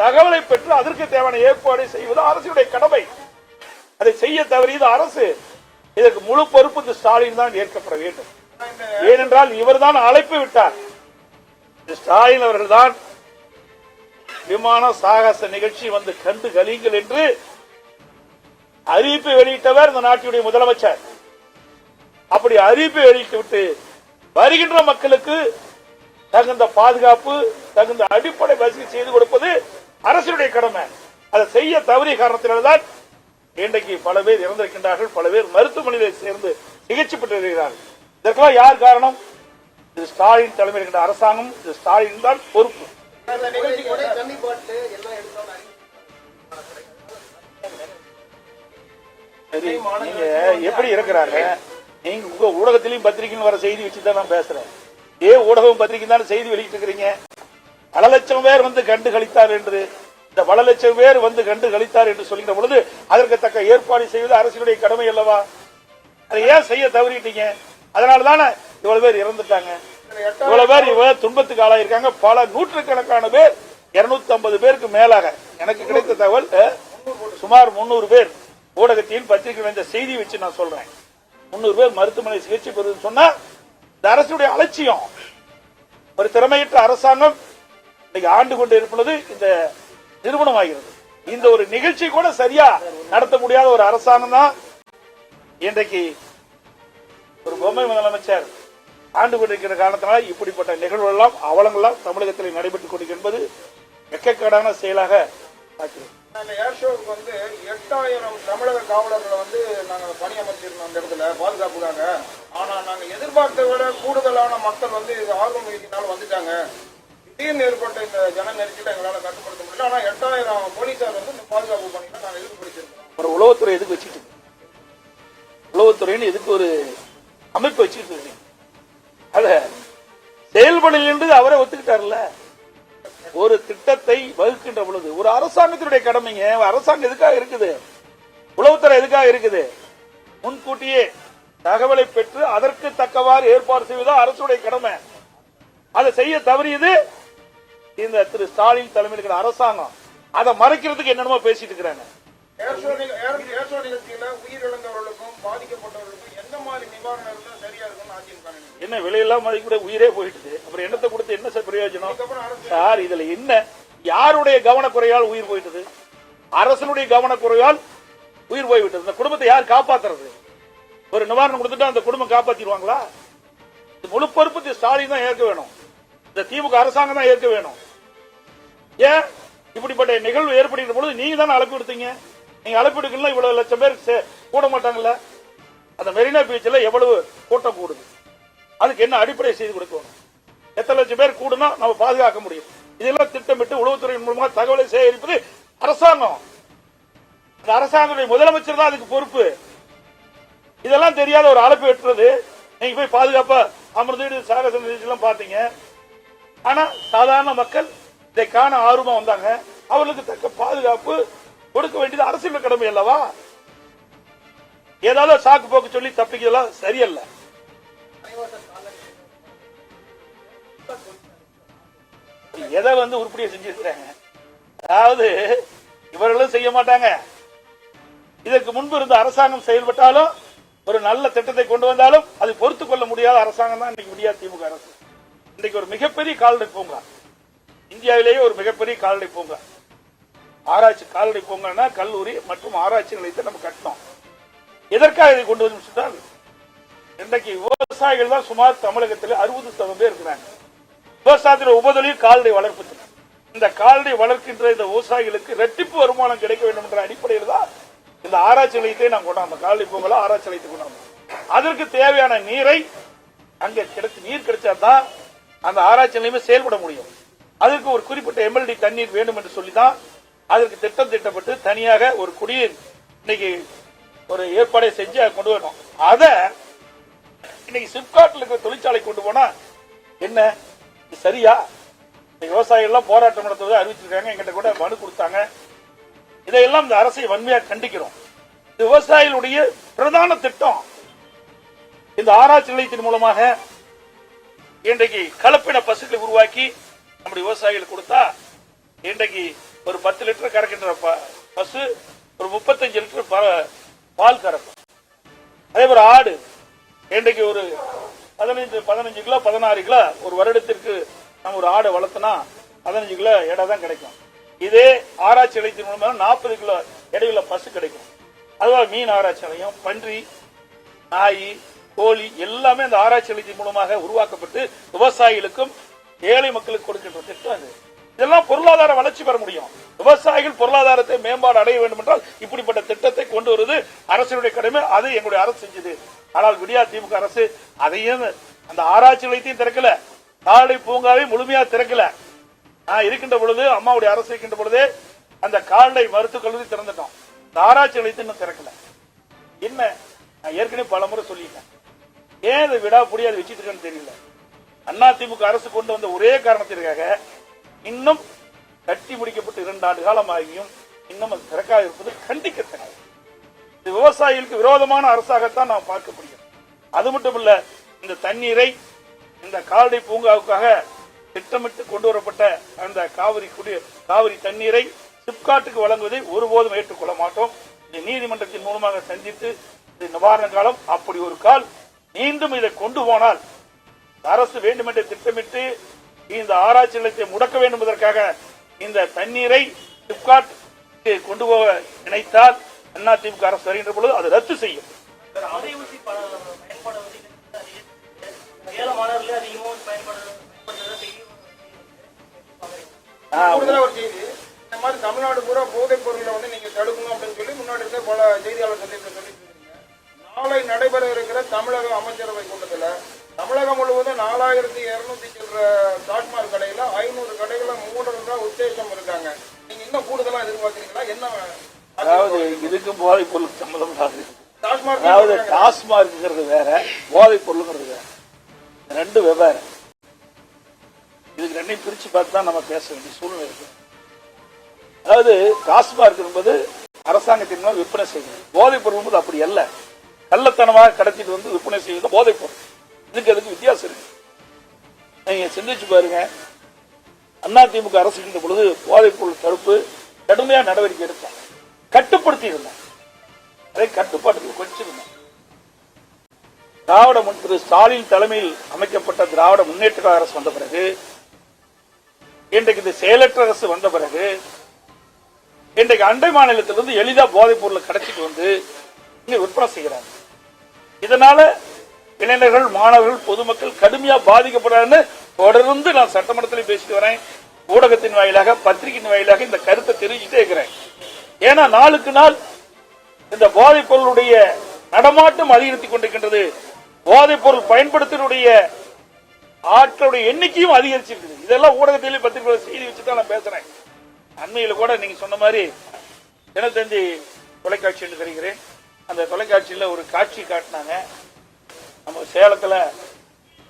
தகவலை பெற்று அதற்கு தேவையான ஏற்பாடு செய்வது அரசுடைய கடமை. அதை செய்ய தவறியது அரசு. இதற்கு முழு பொறுப்பு ஸ்டாலின் தான் ஏற்கப்பட வேண்டும். ஏனென்றால் இவர்தான் அழைப்பு விட்டார். ஸ்டாலின் அவர்கள் தான் விமான சாகச நிகழ்ச்சி வந்து கண்டு கலிங்கள் என்று அறிவிப்பை வெளியிட்டவர் இந்த நாட்டினுடைய முதலமைச்சர். அப்படி அறிவிப்பை வெளியிட்டு வருகின்ற மக்களுக்கு தகுந்த பாதுகாப்பு, தகுந்த அடிப்படை வசதி செய்து கொடுப்பது அரசுடைய கடமை. அதை செய்ய தவறிய காரணத்தினால்தான் இன்றைக்கு பல பேர் இறந்திருக்கின்றார்கள், பல பேர் மருத்துவமனையில் சேர்ந்து சிகிச்சை பெற்று வருகிறார்கள். இதற்கெல்லாம் யார் காரணம்? இது ஸ்டாலின் தலைமையில் இருக்கின்ற அரசாங்கம். இது ஸ்டாலின் தான் பொறுப்பு. சரி, நீங்க எப்படி இருக்கிறாங்க? நீங்க உங்க ஊடகத்திலையும் பத்திரிகையும் வர செய்தி வச்சுதான் நான் பேசுறேன். ஊடகம் பத்திரிகை தானே செய்தி வெளியிட்டு இருக்கிறீங்க. பல லட்சம் பேர் வந்து கண்டு கழித்தார் என்று, இந்த பல லட்சம் பேர் வந்து கண்டு கழித்தார் என்று சொல்கின்ற பொழுது அதற்கு தக்க ஏற்பாடு செய்வது அரசுடைய கடமை அல்லவா? அதை ஏன் செய்ய தவறிட்டீங்க? அதனாலதானே இவ்வளவு பேர் இறந்துட்டாங்க, இவ்வளவு பேர் துன்பத்துக்கு ஆளாயிருக்காங்க. பல நூற்றுக்கணக்கான பேர், 250 பேருக்கு மேலாக எனக்கு கிடைத்த தகவல் சுமார் 300 பேர் ஊடகத்தில் பத்திரிகை இந்த செய்தி வச்சு நான் சொல்றேன். 300 பேர் மருத்துவமனை சிகிச்சை பெறுவது சொன்னா இந்த அரசுடைய அலட்சியம். ஒரு திறமையற்ற அரசாங்கம் இன்னைக்கு ஆண்டு கொண்டு இருப்பது இந்த நிறுவனம் ஆகிறது. இந்த ஒரு நிகழ்ச்சி கூட சரியா நடத்த முடியாத ஒரு அரசாங்கம் தான் இன்றைக்கு ஒரு பொம்மை முதலமைச்சர் ஆண்டு கொண்டிருக்கிற காரணத்தினால் இப்படிப்பட்ட நிகழ்வுகள் அவலங்கள்லாம் தமிழகத்தில் நடைபெற்றுக் கொண்டிருப்பது வெட்கக்கேடான செயலாக பார்க்கிறோம். ஏர் ஷோவுக்கு வந்து 8000 தமிழக காவலர்களை வந்து நாங்க பணியமர்த்திருந்தோம் அந்த இடத்துல பாதுகாப்புக்காக. ஆனா நாங்க எதிர்பார்த்த விட கூடுதலான மக்கள் வந்து ஆர்வம் மிகுதினால வந்துட்டாங்க. திடீர்னு ஏற்பட்ட இந்த ஜன நெருக்கடியை எங்களால கட்டுப்படுத்த முடியல. ஆனா 8000 போலீசார் வந்து இந்த பாதுகாப்பு பணிகளை நாங்க ஈடுபடுத்திருக்கோம். ஒரு உளவுத்துறை எதுக்கு வச்சுட்டு, உளவுத்துறைன்னு எதுக்கு ஒரு அமைப்பு வச்சுட்டு இருக்கீங்க? அத செயல்படல் என்று அவரே ஒத்துக்கிட்டார்ல. ஒரு திட்டத்தை வகுக்கின்ற பொழுது ஒரு அரசாங்கத்தினுடைய கடமைங்க. அரசாங்கம் எதுக்காக இருக்குது? உளவுத்துறை எதுக்காக இருக்குது? முன்கூட்டியே தகவலை பெற்று அதற்கு தக்கவாறு ஏற்பாடு செய்வதுதான் அரசுடைய கடமை. அதை செய்ய தவறியது இந்த திரு ஸ்டாலின் தலைமையில் இருக்கிற அரசாங்கம். அதை மறைக்கிறதுக்கு என்னென்னமோ பேசிட்டு இருக்கிறாங்க. உயிரிழந்தவர்களுக்கும் பாதிக்கப்பட்டவர்களுக்கும் எந்த மாதிரி நிவாரணம் சரியா இருக்கும் அதிமுக என்ன விலையெல்லாம் கூட உயிரே போயிட்டு அப்புறம் என்னத்தை கொடுத்து என்ன பிரயோஜனம் சார்? இதுல என்ன யாருடைய கவனக்குறையால் உயிர் போயிட்டது? அரசனுடைய கவனக்குறையால் உயிர் போய்விட்டது. இந்த குடும்பத்தை யார் காப்பாத்துறது? ஒரு நிவாரணம் கொடுத்துட்டா அந்த குடும்பம் காப்பாத்திடுவாங்களா? முழு பொறுப்பு ஸ்டாலின் தான் ஏற்க வேணும். இந்த திமுக அரசாங்கம் தான் ஏற்க வேணும். ஏன் இப்படிப்பட்ட நிகழ்வு ஏற்படுகிற பொழுது நீங்க தானே அழைப்பு எடுத்தீங்க? நீங்க அழைப்பு எடுக்கலாம் இவ்வளவு லட்சம் பேர் கூட மாட்டாங்கல்ல? அந்த மெரினா பீச்சில் எவ்வளவு கூட்டம் கூடுது? அதுக்கு என்ன அடிப்படை செய்து கொடுக்கணும்? எத்தனை லட்சம் பேர் கூடுனா நம்ம பாதுகாக்க முடியும்? இதெல்லாம் திட்டமிட்டு உளவுத்துறையின் மூலமாக தகவலை சேகரிப்பது அரசாங்கம். அந்த அரசாங்கத்துடைய முதலமைச்சர் தான் அதுக்கு பொறுப்பு. இதெல்லாம் தெரியாத ஒரு அழைப்பு வெட்டுறது. நீங்க போய் பாதுகாப்பா அமர்ந்து சாகச நிகழ்ச்சியெல்லாம் பாத்தீங்க. ஆனா சாதாரண மக்கள் இதை காண ஆர்வமா வந்தாங்க. அவர்களுக்கு தக்க பாதுகாப்பு கொடுக்க வேண்டியது அரசியல் கடமை அல்லவா? ஏதாவது சாக்கு போக்கு சொல்லி தப்பிக்கலாம் சரியல்ல. எதை வந்து உருப்படியா செஞ்சிருக்கிறாங்க? அதாவது இவர்களும் செய்ய மாட்டாங்க. இதற்கு முன்பு இருந்த அரசாங்கம் செயல்பட்டாலும் ஒரு நல்ல திட்டத்தை கொண்டு வந்தாலும் அதை பொறுத்துக் கொள்ள முடியாத அரசாங்கம் தான் இன்னைக்கு முடியாத திமுக அரசு. இன்றைக்கு ஒரு மிகப்பெரிய கால்நடை பூங்கா, இந்தியாவிலேயே ஒரு மிகப்பெரிய கால்நடை பூங்கா, ஆராய்ச்சி கால்நடை பூங்கா, கல்லூரி மற்றும் ஆராய்ச்சி நிலையத்தை நம்ம கட்டணும். எதற்காக இதை கொண்டு வந்து இன்றைக்கு விவசாயிகள் தான் சுமார் தமிழகத்தில் 60% பேர் இருக்கிறாங்க. விவசாயத்தில் உபதொழில் கால்நடை வளர்ப்பு. இந்த கால்நடை வளர்க்கின்ற இந்த விவசாயிகளுக்கு இரட்டிப்பு வருமானம் கிடைக்க வேண்டும் என்ற அடிப்படையில் தான் இந்த ஆராய்ச்சி நிலையத்தை நாம் கொண்டாந்தோம். கால்நடை பூங்கா ஆராய்ச்சி நிலையத்தை கொண்டாந்தோம். அதற்கு தேவையான நீரை அங்கே நீர் கிடைச்சாதான் அந்த ஆராய்ச்சி நிலையமே செயல்பட முடியும். அதற்கு ஒரு குறிப்பிட்ட MLD தண்ணீர் வேண்டும் என்று சொல்லிதான் அதற்கு திட்டம் திட்டப்பட்டு தனியாக ஒரு குடிநீர் இன்னைக்கு ஒரு ஏற்பாடை செஞ்சு கொண்டு வரணும். அத இன்னைக்கு சிப்காட்ல இருக்கிற தொழிற்சாலை கொண்டு போனா என்ன சரியா? விவசாயிகள் எல்லாம் போராட்டம் நடத்துவதை அறிவிச்சிருக்காங்க. எங்கிட்ட கூட மனு கொடுத்தாங்க. இதையெல்லாம் இந்த அரசை வன்மையாக கண்டிக்கிறோம். இது விவசாயிகளுடைய பிரதான திட்டம். இந்த ஆராய்ச்சி நிலையத்தின் மூலமாக இன்றைக்கு கலப்பின பசுக்களை உருவாக்கி நம்முடைய விவசாயிகளுக்கு கொடுத்தா இன்றைக்கு ஒரு 10 லிட்டர் கறக்கின்ற பசு ஒரு 35 லிட்டர் பால் கறக்கும். அதே போல ஆடு இன்றைக்கு ஒரு 15 கிலோ 16 கிலோ ஒரு வருடத்திற்கு நம்ம ஒரு ஆடை வளர்த்தனா 15 கிலோ எடை தான் கிடைக்கும். இதே ஆராய்ச்சி நிலையத்தின் மூலமாக 40 கிலோ எடையுள்ள பசு கிடைக்கும். அதுவா மீன் ஆராய்ச்சி நிலையம், பன்றி, நாய், கோழி எல்லாமே அந்த ஆராய்ச்சி நிலையத்தின் மூலமாக உருவாக்கப்பட்டு விவசாயிகளுக்கும் ஏழை மக்களுக்கு கொடுக்கின்ற திட்டம் அது. இதெல்லாம் பொருளாதார வளர்ச்சி பெற முடியும். விவசாயிகள் பொருளாதாரத்தை மேம்பாடு அடைய வேண்டும் என்றால் இப்படிப்பட்ட திட்டத்தை கொண்டு வருவது அரசினுடைய கடமை. அது எங்களுடைய அரசு செஞ்சது. ஆனால் விடியா திமுக அரசு அதையும் அந்த ஆராய்ச்சி நிலையத்தையும் திறக்கல, கால்நடை பூங்காவை முழுமையா திறக்கல. நான் இருக்கின்ற பொழுது, அம்மாவுடைய அரசு இருக்கின்ற பொழுதே அந்த கால்நடை மருத்துவக் கல்லூரி திறந்துட்டோம். இந்த ஆராய்ச்சி நிலையத்தை இன்னும் திறக்கல. என்ன, நான் ஏற்கனவே பல முறை சொல்லிட்டேன். ஏன் இதை விடாப்படி அதை வச்சுட்டு இருக்கேன்னு தெரியல. அண்ணா திமுக அரசு கொண்டு வந்த ஒரே காரணத்திற்காக இன்னும் கட்டி முடிக்கப்பட்டு 2 ஆண்டு காலம் ஆகியும் இன்னும் அது திறக்காக இருப்பது கண்டிக்கத்தக்கது. இது விவசாயிகளுக்கு விரோதமான அரசாகத்தான் நாம் பார்க்க முடியும். அது மட்டுமல்ல, இந்த தண்ணீரை இந்த கால்நடை பூங்காவுக்காக திட்டமிட்டு கொண்டு வரப்பட்ட அந்த காவிரி தண்ணீரை சிப்காட்டுக்கு வழங்குவதை ஒருபோதும் ஏற்றுக்கொள்ள மாட்டோம். இந்த நீதிமன்றத்தின் மூலமாக சந்தித்து நிவாரண காலம் அப்படி ஒரு கால் மீண்டும் இதை கொண்டு போனால் அரசு வேண்டுமென்றே திட்டமிட்டு இந்த ஆராய்ச்சி நிலையத்தை முடக்க வேண்டும் என்பதற்காக இந்த தண்ணீரை சிப்காட் கொண்டு போக நினைத்தால் அதிமுக அரசு வருகின்ற பொழுது அது ரத்து செய்யும். ஒரு செய்தி, இந்த மாதிரி தமிழ்நாடு பூரா போதைப் பொருளை வந்து நீங்க தடுக்கணும் அப்படின்னு சொல்லி முன்னாடி இருந்த பல செய்தியாளர் சந்திப்பில் சொல்லிட்டு இருக்கீங்க. நாளை நடைபெற இருக்கிற தமிழக அமைச்சரவை கூட்டத்தில் தமிழகம் முழுவதும் 4200 சில்லற டாஸ்மாக் கடையில 500 கடைகளை மூடுறதா உத்தேசம் இருக்காங்க. நீங்க இன்னும் கூடுதலா எதிர்பார்க்கிறீங்களா? என்ன, அதாவது இதுக்கு போதைப் பொருள் சம்பந்தம் டாஸ்மாக், அதாவது டாஸ்மாக்ங்கிறது வேற, போதைப் பொருளுங்கிறது வேற, 2 வெவ்வேறு. இதுக்கு 2ஐயும் பிரிச்சு பார்த்து தான் நம்ம பேச வேண்டிய சூழ்நிலை இருக்கு. அதாவது டாஸ்மாக் என்பது அரசாங்கத்தின் மூலம் விற்பனை செய்வது, போதைப் பொருள் என்பது அப்படி அல்ல. கள்ளத்தனமாக கடத்திட்டு வந்து விற்பனை செய்வது போதைப் பொருள். இதுக்கு அதுக்கு வித்தியாசம் இருக்கு. நீங்க சிந்திச்சு பாருங்க. அதிமுக அரசு இருந்த பொழுது போதைப் பொருள் தடுப்பு கடுமையான நடவடிக்கை எடுத்தாங்க, கட்டுப்படுத்தி இருந்தாங்க, அதை கட்டுப்பாட்டுக்கு கொஞ்சிருந்தாங்க. திரு ஸ்டாலின் தலைமையில் அமைக்கப்பட்ட திராவிட முன்னேற்ற அரசு வந்த பிறகு, இன்றைக்கு இந்த செயலற்ற அரசு வந்த பிறகு, இன்றைக்கு அண்டை மாநிலத்திலிருந்து எளிதா போதைப் பொருளை கடத்திட்டு வந்து இங்க விற்பனை செய்கிறாங்க. இதனால இளைஞர்கள், மாணவர்கள், பொதுமக்கள் கடுமையா பாதிக்கப்படுறாங்க. தொடர்ந்து நான் சட்டமன்றத்தில் பேசிட்டு வரேன், ஊடகத்தின் வாயிலாக, பத்திரிகையின் வாயிலாக இந்த கருத்தை தெரிவிச்சுட்டே இருக்கிறேன். ஏன்னா நாளுக்கு நாள் இந்த போதைப் பொருளுடைய நடமாட்டம் அதிகரித்துக் கொண்டிருக்கின்றது. போதைப் பொருள் பயன்படுத்தினுடைய ஆட்களுடைய எண்ணிக்கையும் அதிகரிச்சிருக்குது. இதெல்லாம் ஊடகத்திலே பத்திரிகை செய்தி வச்சுதான் நான் பேசுறேன். அண்மையில் கூட நீங்க சொன்ன மாதிரி தினத்தந்தி தொலைக்காட்சி என்று தெரிகிறேன். அந்த தொலைக்காட்சியில் ஒரு காட்சி காட்டினாங்க. நம்ம சேலத்துல